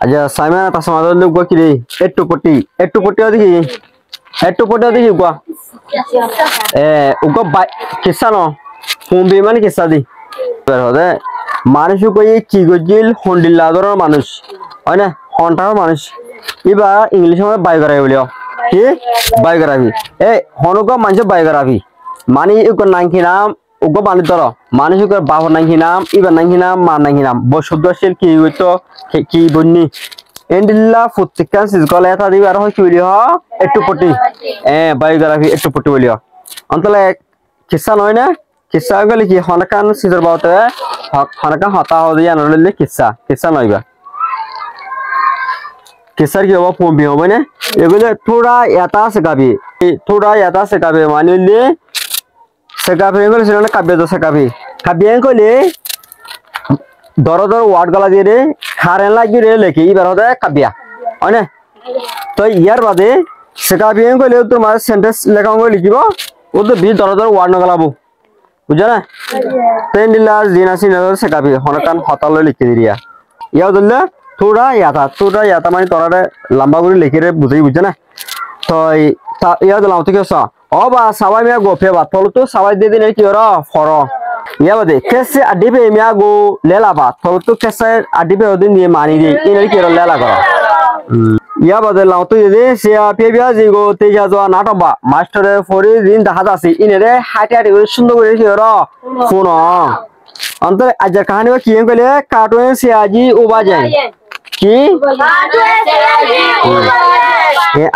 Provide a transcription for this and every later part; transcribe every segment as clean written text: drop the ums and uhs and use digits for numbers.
aja Simon atas sama lu gua kiri ettu poti adi ki ettu poti adi ki gua ugo kissa no fumbi man kissa di berode মানুষ কই কি গজিল হন্ডিল্লাদর মানুষ হয় না হন্টার মানুষ ইবা English মধ্যে biography বলিও কি বায়োগ্রাফি হনগো মানুষ বায়োগ্রাফি মানে ইগো নাকি নাম উগো বানি ধর মানুষ বাহর নাকি নাম ইবা নাকি নাম মা নাকি নাম বসুদশীল কি হইতো কি বন্নি এন্ডিল্লা প্রত্যেকটা সিজগলে এটা দিবি আর হয় কি বলিও একটু পটি বায়োগ্রাফি একটু পটি বলিও অন্তলে কিসা নয় না কিসা গলি কি হনকান সিজর বাউতে হনকান হতা হদি আনলে কিসা নয়বা কিসার কি হবো পম্পি হবে না এগুলো থোড়া এটা সেকাবে মানিলে সেকাবে এগুলো সেটা কাব্য তো সেকাবে কাব্য কইলে দর ওয়ার্ড গলা দিয়ে রে খারেন লাগি রে লেখি এবার হতে কাব্যা হয় না তো ইয়ার বাদে সেকাবে কইলে তোমার সেন্টেন্স লেখা লিখিব ও তো বি দর ওয়ার্ড নগলাবো বুঝা না তেন্ডিলা জিনাসি নজর সেকাবে হনকান হতা লই লিখি দিরিয়া ইয়া দল্লা थोड़ा याता माने तोरारे लंबा गुरी लेके रे बुझाई बुझा ना तो या दलाव तो कैसा ओ बा सवाई में गोफे बात थोलो तो सवाई दे देने की ओरा फरो या बदे कैसे अड्डी पे में गो लेला बात थोलो तो कैसे अड्डी पे ओदिन ये मानी दी इनर की ओरा लेला करो या बदे लाव तो ये से पे बिया जी गो तेजा जो नाटो बा मास्टर फोरी दिन दहादा से इनरे हाटे सुंदर गुरी की ओरा फोन अंतर आज कहानी में किए कहले कार्टून से आजी उबा जाए की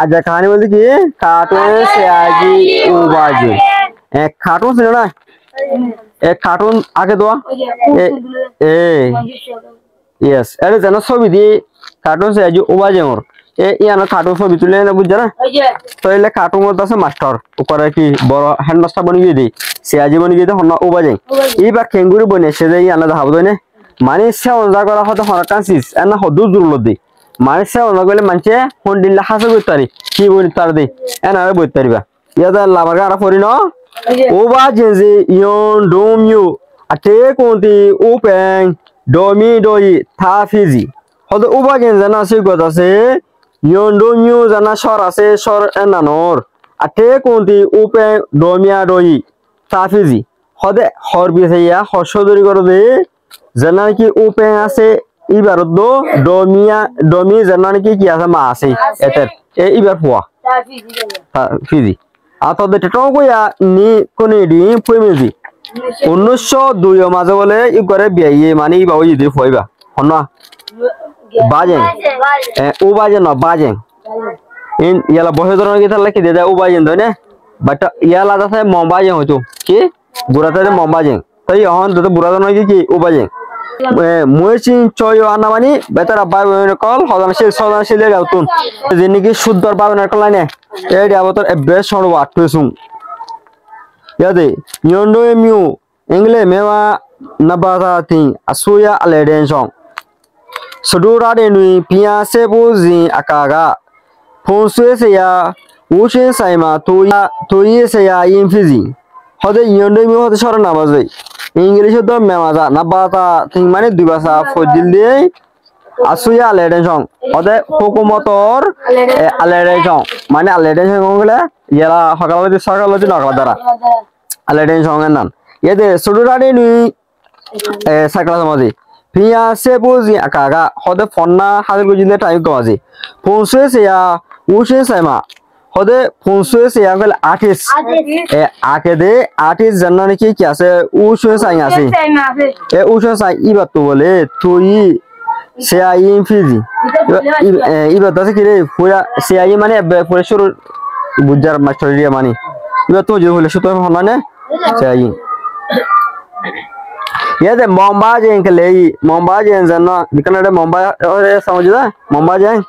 आज कहानी बोलते कि कार्टून से आजी उबा जाए कार्टून से ना कार्टून आगे दो यस अरे जना ছবি দি कार्टून से आजी उबा जाए और ইয়ানো কার্টুন ছবি তুলে না বুঝছ না তো এলে কার্টুন মধ্যে আছে মাস্টার উপরে কি বড় হ্যান্ডমাস্টার বনি গিয়ে দি সে আজি বনি গিয়ে হন্না উবা যায় এইবার কেঙ্গুরি বনে সে যাই আনা দেখাবো দই না মানে সে অনজা করা হতো হরকানসিস এনা হদু জুরল দি মানে সে অনজা গলে মানছে হন্ডিল্লা হাসে বইতারি কি বনি তার দি এনা বইতারিবা ইয়াদা লামার আরা পরি ন উবা জেজি ইয়ন ডোম ইউ আতে কোনটি ওপেন ডমি ডই থাফিজি হদু উবা জেন জানা সে কথা আছে Yondo nyu jana shor ase shor enanor ate konti upe domia doi tafizi hode horbi thaya horsodori korode jana ki upe ase ibaroddo domi jana ki ase ma ase eter ibar puwa tafizi atode teto goya ni konedi poemezi 1902 maje bole i gore biye mani bawo yidi foiba honna बाजें उबाजें ना बाजें इन याला बहुत तरह की थल की देता उबाजें तो ने बट याला तो है मोबाजें हो तो कि बुरा तो मोबाजें तो यहाँ तो बुरा तो नहीं कि उबाजें मुझे चोयो आना मानी बेहतर अब बाय वन कॉल सौदान से ले जाओ तुम जिंदगी शुद्ध और बाय वन कॉल ने ये डियाबो तो बेस्ट शॉट वाट पे सुन याद है योंडो म्यू इंग्लिश में वा नबाता थी असुया अलेडेन song Sudura de nui pia sebuzi akaga Fonsue se ya Ushin saima toye se ya infizi Hode yonde mi hode shora nabazai English do memaza nabata ting mane dubasa fojilde Asuya aleden song Hode hukumotor aleden song Mane aleden song gole Yela sakaloji nakala dara Aleden song enan Yede sudura de nui sakala samazi Pia sebuzi akaga hode fonna hadil gujile time kawazi Fonsue se ya Ushin saima hode Fonsue se ya gole artist akede artist janna ki kya se Ushin saima se Ushin sai iba to bole toi se ya infizi iba dase kire pura se ya mane pura shuru bujar masteria mani iba to je hole shuto honna ne se ya ये दे मुंबई जें के लिए मुंबई जें जना निकलने मुंबई और समझदा मुंबई जें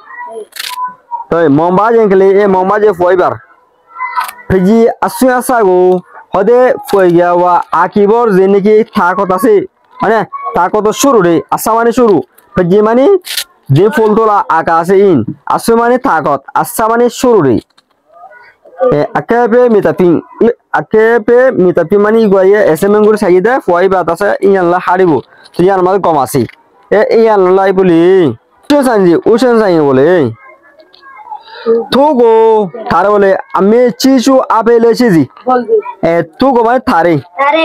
तो मुंबई जें के लिए मुंबई जे फाइबर फिजी असुया सागो हदे फइया वा आकीबर जेने की ताकत আছে মানে ताकत शुरू रे आसा माने शुरू फिजी माने जे फुलतोला आकाशे इन असु माने ताकत आसा माने शुरू रे akepe mitapi mani goye esemengur sayida foi batasa iyanla haribu tiyan mal komasi iyan lai buli sanji ocean sanji বলে তুগো তার বলে আমি শিশু আপেল এসেছি তুগো মানে থারে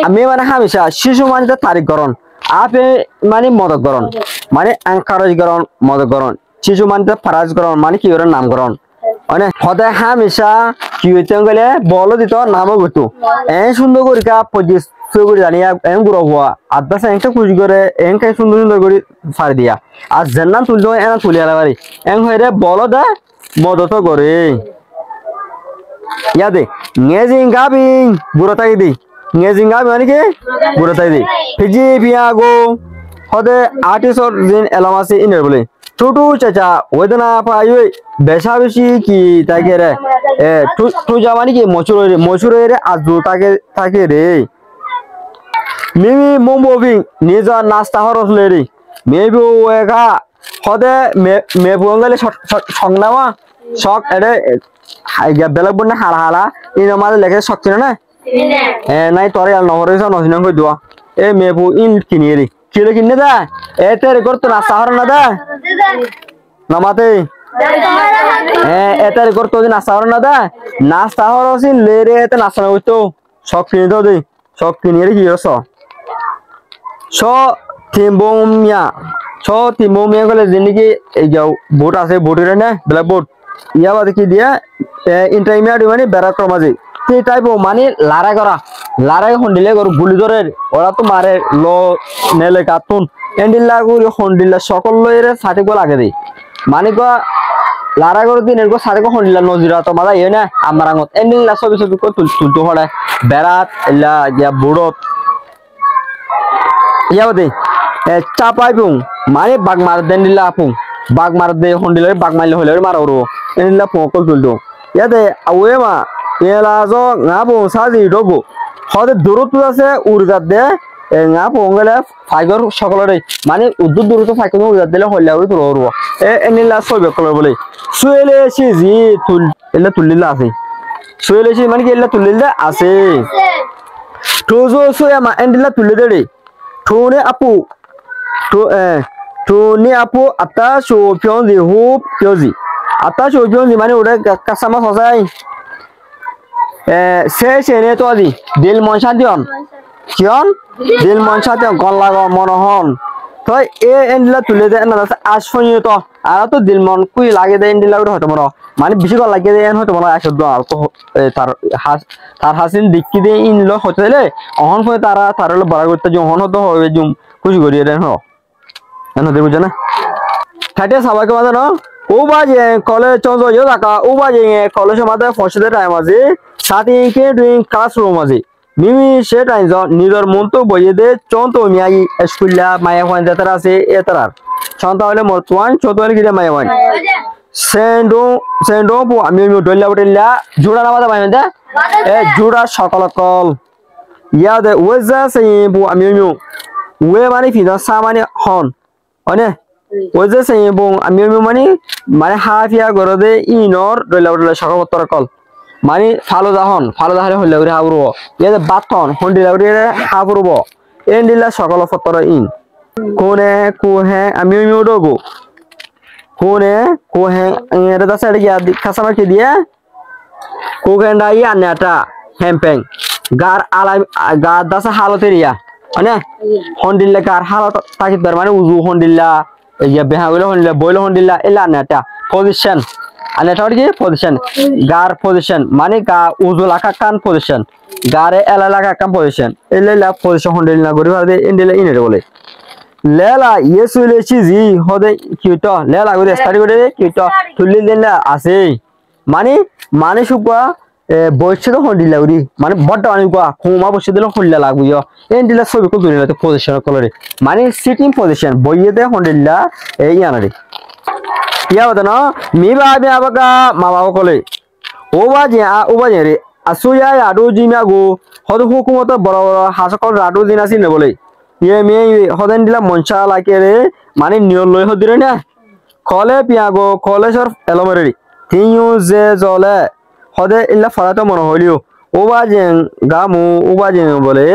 আমি মানে হামেশা শিশু মানে তারিখ গরণ আপে মানে মদক গরণ মানে আঙ্কারজ গরণ মদক গরণ শিশু মানে ফারাজ গরণ মানে কি নাম গরণ মানে সদায় হামেশা কি হইতে গেলে বল দিত নামও গতো সুন্দর করে পঁচিশ করে জানিয়া গুড়ো হওয়া আধা একটা খুশি করে এনকে সুন্দর সুন্দর করে ফাড়ি দিয়া আর যেন নাম তুলতে হয় এনা তুলিয়া পারি হয়ে বল দা মদত করে ইয়াদে নেজিং গাবিং বুড়াতাই দি নেজিং গাবি মানে কি বুড়াতাই দি ফিজি পিয়াগো হদে আর্টিস্টর জিন এলামাসি ইনের বলে ছোটু চাচা ওইদনা পাই বেশা বেশি কি তাকে রে টু জামানি কি মচুরে রে আজু তাকে থাকে রে মিমি মোমোবিং নিজা নাস্তা হরসলে রে মেবি ওয়েগা হদে মেবুঙ্গলে সংনামা শক এডে বেলেগ বনে হালা হালা ইন মাঝে লেখে শক ছিল না নাই তোরে আর নহরে নহিনা কই দোয়া এ মেবু ইন কিনি রে কিলো কিনে দা এতে রেকর্ড তো নাস্তা হর না দা নামাতে এতে রেকর্ড তো নাস্তা হর না দা নাস্তা হর সিন লে রে এতে নাস্তা হইতো শক কিনে দাও দে শক কিনে রে কি রস ছ তিম্বমিয়া ছ তিম্বমিয়া গলে জিনিকি এই যাও বোট আছে বোটের না ব্ল্যাক বোর্ড ইয়া বাদে কি দিয়া ইন্টারমিডিয়েট মানে ব্যারাক্রম আছে সেই টাইপ মানে লারাই হন্ডিলে গরু গুলি ধরে ওরা তো মারে লো নেলে কাতুন এন্ডিল্লা গুলি হন্ডিল্লা সকল লয়ের সাথে গো লাগে দেই মানে গো লারা গরু দিনের গো সাথে গো হন্ডিল্লা নজিরা তো মাদা ইয়ে না আমার আঙত এন্ডিল্লা ছবি কো তুলতো হড়ে বেড়াত ইল্লা ইয়া বুড়ত ইয়া বাদে চাপাই পুং মানে বাগ মার দেন্ডিল্লা পুং বাগ মার দে হন্ডিলে বাগ মাইলে হলে মারা ওরো এন্ডিল্লা পকল তুলতো ইয়াতে আওয়ে মা এলা জো ngapo সাজি ডগো হদে দূরত্ব আছে উর্জাত দে ngapo ngale ফাইবার সকলরে মানে উদ্দুত দূরত্ব ফাইকন উর্জাত দিলে হইলা ওই তো রব এনিলা সবে কল বলে সুয়েলে সিজি তুল এলা তুলিলা আছে সুয়েলে সি মানে কি এলা তুলিলা আছে তোজো সুয়া মা এন্ডিলা তুলিলে রে ঠোনে আপু তো ঠোনে আপু আতা সো পিয়নজি হুপ পিয়জি আতা সো পিয়নজি মানে ওরে কাসামা হসাই সেনে তো আজি দিল মন শান্তিয়ন কিয়ন দিল মন শান্তিয়ন গল্লা গ মনহন তো এন্ডিলা তুলে দে না আসফনি তো আর তো দিল মন কুই লাগে দে এন্ডিলা হয়তো মন মানে বেশি গল লাগে দে হয়তো মন আসদ আর তো তার হাসিন দিকি দে ইন লো হতেলে অহন ফয় তার লো বড় করতে যে অহন হতো হবে জুম খুশি করিয়ে দেন হ এনে দেব জানা ঠাটে সবাইকে মাদানো ও বাজে কলেজ চন্দ্র ইয়ে টাকা ও বাজে কলেজের মাঝে ফসলের টাইম আছে সাথে কে ডুইং ক্লাসরুম আছে মিমি সে টাইম নিজের মন তো বইয়ে দে চন্ত মিয়াই স্কুললা মায়া হন যেতার আছে এতার চন্ত হলে মতওয়ান চত হলে গিয়ে মায়া হন সেন্ডো পো আমি ডল্লা বটল্লা জোড়া না বাদা মাইন্দা জোড়া সকল কল ইয়া দে ওজা সেই পো আমি ওয়ে মানে ফিদা সামানে হন অনে ওই যে সেই বং আমি মানে হাফিয়া গরদে ইনর ডইলা সকল পত্র কল মানে ফালো দাহলে হইলে ওরে হাবরব ইয়ে বাথন হন্ডিলা ওরে হাবরব এন্ডিলা সকল পত্র ইন কোনে কোহে আমি ডগো কোনে কোহে এর দাসে গিয়া খাসামা কি দিয়া কোগেন্ডা ই আনাটা হেম্পেং গার আলাই গার দাসে হালতেরিয়া মানে হন্ডিলা গার হালত তাকিত মানে উজু হন্ডিলা ইয়া বেহা গলে হন্ডিলা বইল হন্ডিলা এলা আনাটা পজিশন আনাটা কি পজিশন গার পজিশন মানে গা উজু লাকা কান পজিশন গারে এলা লাকা কান পজিশন এলা পজিশন হন্ডিলা গরি ভাবে ইন্ডিলা ইনে বলে লেলা ইয়েসুলে চিজি হদে কিউটো লেলা গরে স্টাডি করে কিউটো তুলি দেনা আছে মানে সুপা বইছে তো হন্ডিলা গরি মানে বড় মানে কোয়া খুমা বসে দিলে হন্ডিলা লাগবো এন্ডিলা ছবি কো তুলিলা তো পজিশন কলরে মানে সিটিং পজিশন বইয়ে দে হন্ডিলা এই আনারে ইয়া বদনা মিবা আমি আবাকা মামা কলে ও বাজে রে আসুয়া আডু জিমাগো হদ হুকুমত বড় বড় হাসকল রাডু দিন আসি নে বলে ইয়ে মে হদেন দিলা মনসা লাগে রে মানে নিয়ল লই হদিরে না কলে পিয়াগো কলেজর এলমরি তিয়ু যে জলে হদে ইল্লা ফারাতো মন হইলিও ও বাজেন গামু ও বাজেন বলে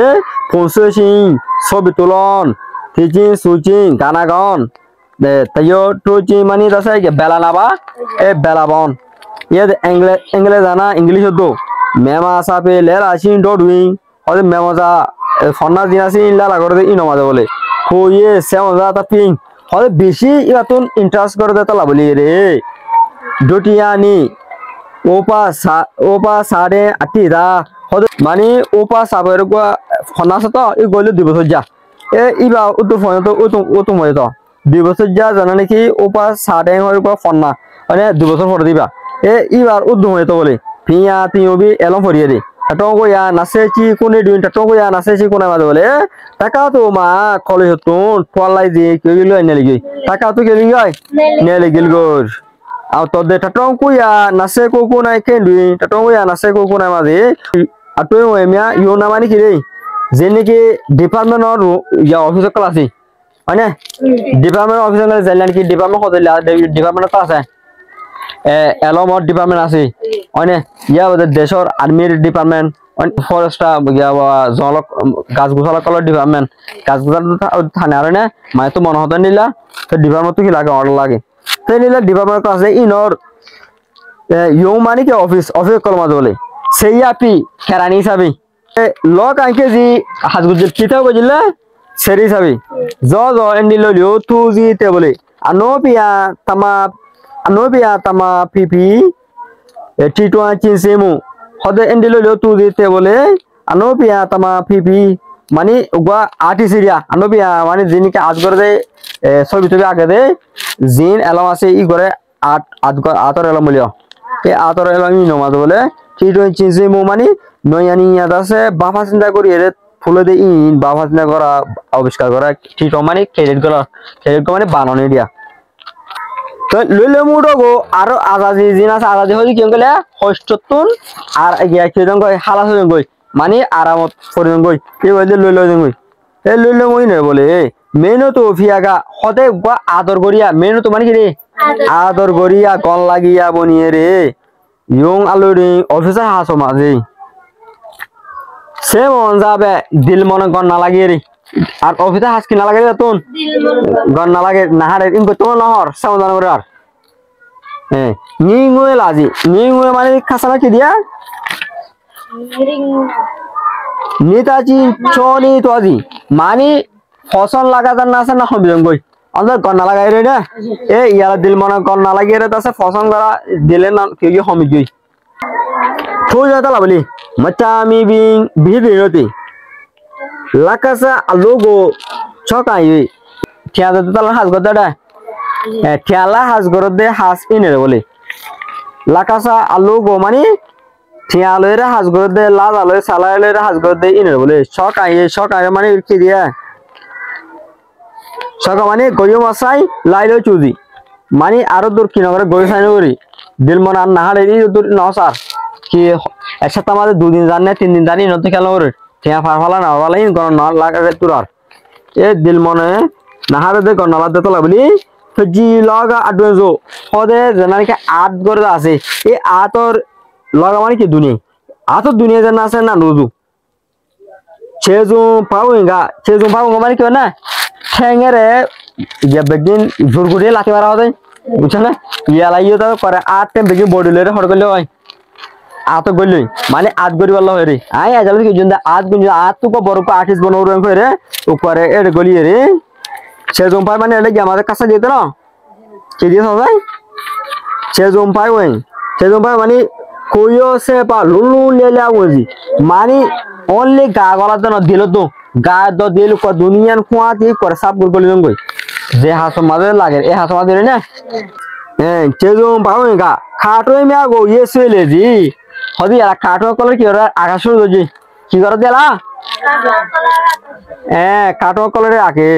পৌঁছেছিন ছবি তুলন টিচিং সুচিং গানা গান tayo tuji mani dasa ke bela naba bela bon ye english ana english do mema sape lela shin do doing ode mema za fonna dinasi la lagorde ino maze bole ko ye sewa ta ping ode beshi iratun interest করে দে তালা বলি রে ডটিয়ানি ওপা 8.5 দা ode mani opa saber gua fonna sa to i gole 2 বছর যা ইবা উত্তর phone তো উত্তর মরে তো 2 বছর যা জানা নাকি ওপা 8.5 গো ফন্না মানে 2 বছর পরে দিবা ইবার উদ্দ হয়ে তো বলে ফিয়া তিওবি এলম ফরিয়ে দে টঙ্গো ইয়া নাসে চি কোনে দুই টঙ্গো ইয়া নাসে চি কোনে মাঝে বলে টাকা তো মা কলে হতুন ফলাই দি কইলো এনে লাগি টাকা তো গেলি গয় নে লাগিল গোর আও তো দে টঙ্গো ইয়া নাসে কো নাই কেন দুই টঙ্গো ইয়া নাসে কো নাই মাঝে আতই ওমিয়া ইও না মানে কি রে যেনেকি ডিপার্টমেন্ট আর ইয়া অফিস ক্লাসি মানে ডিপার্টমেন্ট অফিস এর জানলেন কি ডিপার্টমেন্ট কত ডিপার্টমেন্ট তো আছে এলম ডিপার্টমেন্ট আছে মানে ইয়া দেশৰ আর্মির ডিপার্টমেন্ট ফরেস্ট জল গাছ গোছালা কলার ডিপার্টমেন্ট গাছ গোছাল থানে আর না মানে তো মনে হতো নিলা তো ডিপার্টমেন্ট তো কি লাগে অর্ডার লাগে তো নিলা ডিপার্টমেন্ট আছে ইনর ইউ মানে কি অফিস কল মাঝে বলে সেই আপি কেরানি হিসাবে লক আইকে জি হাজগুজের কিতাব বুঝলে সেরি হিসাবে জ এন্ডি ললিও তু জি তে বলে আনোপিয়া তামা পিপি টিটুয়া চিনসেমু হদে এন্ডি ললিও তু জি তে বলে আনোপিয়া তামা পিপি মানে উগা আর্টিসিরিয়া আনোপিয়া মানে জিনিকে আজ করে দে ছবি ছবি আগে দে জিন এলম আছে ই করে আতর এলম বলিও আতর এলম ই নমাজ বলে টিটুয়া চিনসেমু মানে নয়ানি ইয়াদ আছে বাফা চিন্তা করি এর ফুলে দে ইন বাফা চিন্তা করা আবিষ্কার করা ঠিক মানে ক্রেডিট মানে বানানো দিয়া তো লইলে মুডগো আর আজাজি জিনাস আজাজি হই কি গলে হস্ততুন আর গিয়া কি জং কই হালা হই গই মানে আরামত ফরিন গই এই বলে লইলো জং গই লইলে মই না বলে মেনু তো ফিয়াগা হতে গা আদর করিয়া মেনু তো মানে কি রে আদর করিয়া কল লাগিয়া বনিয়ে রে ইয়ং আলুরি অফিসার হাসো মাঝে সে মন যাবে দিল মনে গন না লাগিয়ে রে আর অফিসে হাস কি না লাগে তুন গন না লাগে না হারে ইনকো তো নহর সাবধান করে আর নিঙ্গুয়ে লাজি নিঙ্গুয়ে মানে খাসানা কি দিয়া নেতাজি চনি তো আজি মানে ফসল লাগাদার না আছে না হবিজন গই অন্তর গন না লাগাই রে না ইয়ালা দিল মনে গন না লাগিয়ে রে তাছে ফসল করা দিলে না কি হমি গই থো যাতা লাবলি মাচামি বিং বিবিরতি লাকাসা আলোগো ছকাই ঠিয়াদা তালা হাজ গদাডা ঠিয়ালা হাজ গরদে হাজ ইনে বলে লাকাসা আলোগো মানে ঠিয়ালয়রা হাজ গরদে লাজ আলয় সালায়লয়রা হাজ গরদে ইনে বলে ছকাই মানে কি দিয়া ছকা মানে গয়ো মাসাই লাইলো চুজি মানে আরো দূর কিনগরে গয়ো সাইন করি দিল মন আর না হারে দূর নসার কি একসাথে আমাদের 2 দিন জানে 3 দিন জানি নতে খেলা করে ঠিয়া ফারফালা না ওয়ালাই গন না লাগা তুরার দিল মনে না হারে দে গন না দে তো লাগলি ফজি লগা আডওয়েজো হদে জানানি কে আট গরে আছে এই আতর লগা মানে কি দুনিয়া জানা আছে না নজু চেজু পাওঙ্গা মানে কি না ঠেঙ্গেরে ইয়া বেগিন জোরগুড়ে লাঠি মারা হবে বুঝছ না ইয়া লাইও তো করে আট টেম বেগিন বডিলে হড় করলে হয় আত গলই মানে আত গরি বলা হয় রে আই আজাল কি জন্দা আত গুন আত তো বড় কো আর্টিস্ট বনো রং করে উপরে এড গলি রে সে জম্পাই মানে এলে কি আমাদের কাছে যেতে না কি দিয়ে সবাই সে জম্পাই মানে কইও সে পা লুলু লেলা ওজি মানে অনলি গা গলা তো দিল তো গা দ দিল কো দুনিয়ান কুয়া দি করে সাপ গুল গলি গই যে হাস মাঝে লাগে এ হাস মাঝে রে না সে জম্পাই গা খাটোই মিয়া গো ইয়ে সেলে জি হদি আর কাটো কলর কি ওরা আকাশ কি করে দিলা কাটো কলরে আকে